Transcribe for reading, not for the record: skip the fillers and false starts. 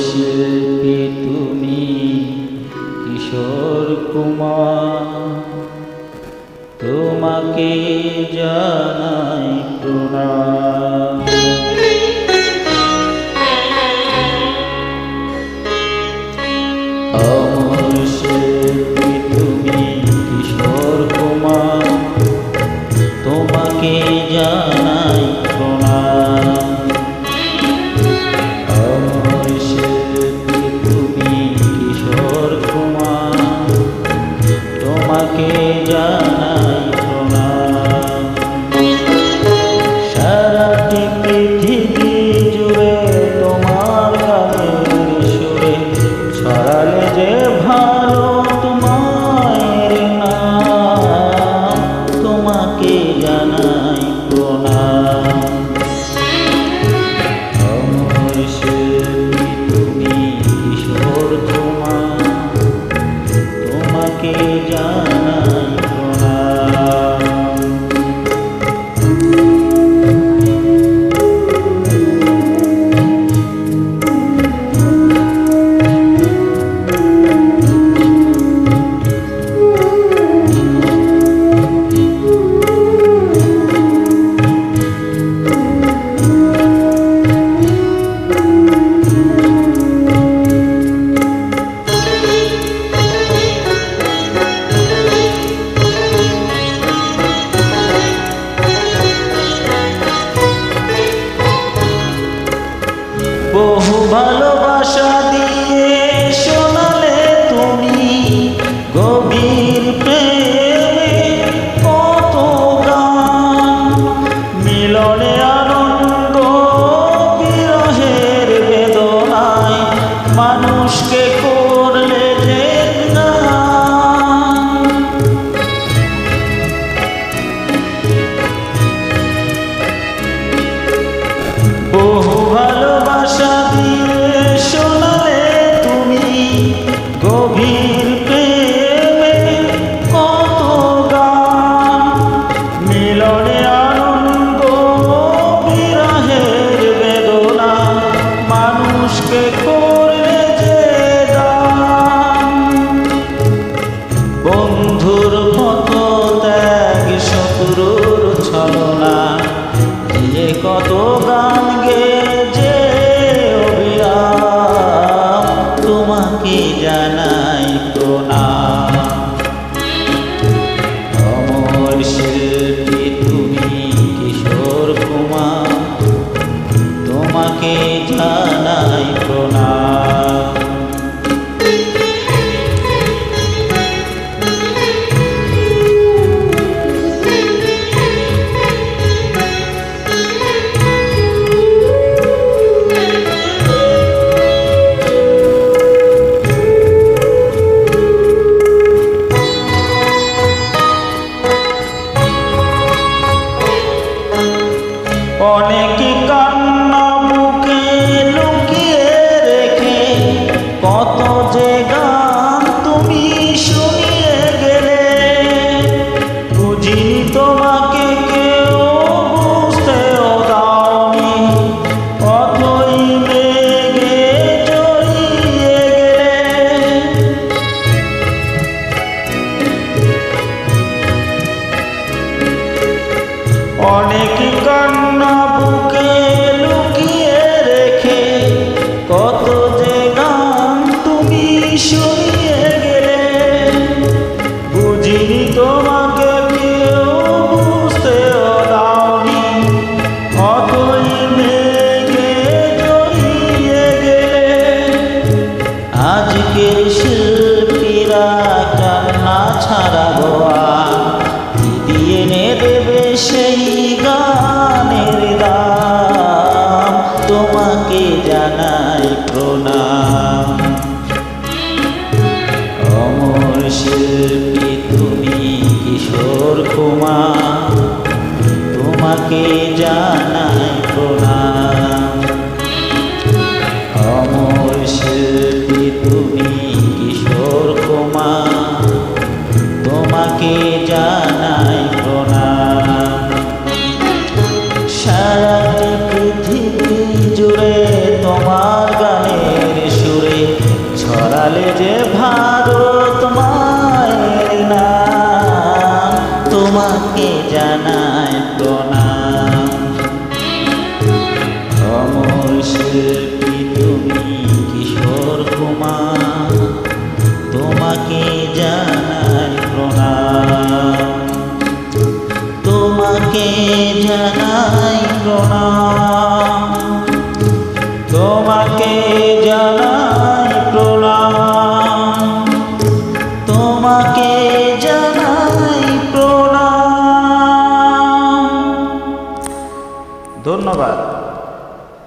শিল্পী তুমি কিশোর কুমার, তোমাকে জানাই প্রণাম। অমর শিল্পী তুমি কিশোর কুমার, তোমাকে জানাই প্রণাম। অমর শিল্পী তুমি কিশোর কুমার, তোমাকে জানাই প্রণাম। সারাটি পৃথিবী জুড়ে তোমার গানের সুরে ছড়ালে যে ভারত মায়ের নাম, তোমাকে জানাই প্রণাম। অমর শিল্পী তুমি কিশোর কুমার, তোমাকে জানাই প্রণাম। বহু ভালোবাসা দিয়ে শোনালে তুমি গভীর প্রেমে কত গান, মিলনে আনন্দ বিরহের বেদনায় মানুষকে করলে যে গান। বহু ভালোবাসা দিয়ে শোনালে তুমি গভীর প্রেমে কত গান, মিলনে আনন্দ বিরহের বেদনা মানুষকে করলে যে দান। বন্ধুর মতো ত্যাগ শত্রুর ছলনা দিয়ে কত গান গেয়ে অবিরাম, তোমাকে জানাই প্রণাম। অমর শিল্পী তুমি কিশোর কুমার, তোমাকে জানাই প্রণাম। অনেক কান্না বুকে লুকিয়ে রেখে কত যে গান তুমি শুনিয়ে গেলে, বুঝিনি তোমাকে কেউ বুঝতেও দাওনি, অথই মেঘে জড়িয়ে গেলে। অনেক কান্না বুকে লুকিয়ে রেখে কত যে গান তুমি শুনিয়ে গেলে, বুঝিনি তোমাকে কেউ বুঝতেও দাওনি, অথই মেঘে জড়িয়ে গেলে। আজকের শিল্পীরা কান্না ছাড়া গোয়া দিয়ে এনে দেবে সেই গানের দাম, তোমাকে জানাই প্রণাম। অমর শিল্পী তুমি কিশোর কুমার, তোমাকে জানাই প্রণাম। অমর শিল্পী তুমি কিশোর কুমার, তোমাকে শিল্পী তুমি কিশোর কুমার, তোমাকে জানাই প্রণাম, তোমাকে জানাই প্রণাম, তোমাকে জানাই প্রণাম, তোমাকে জানাই প্রণাম। ধন্যবাদ।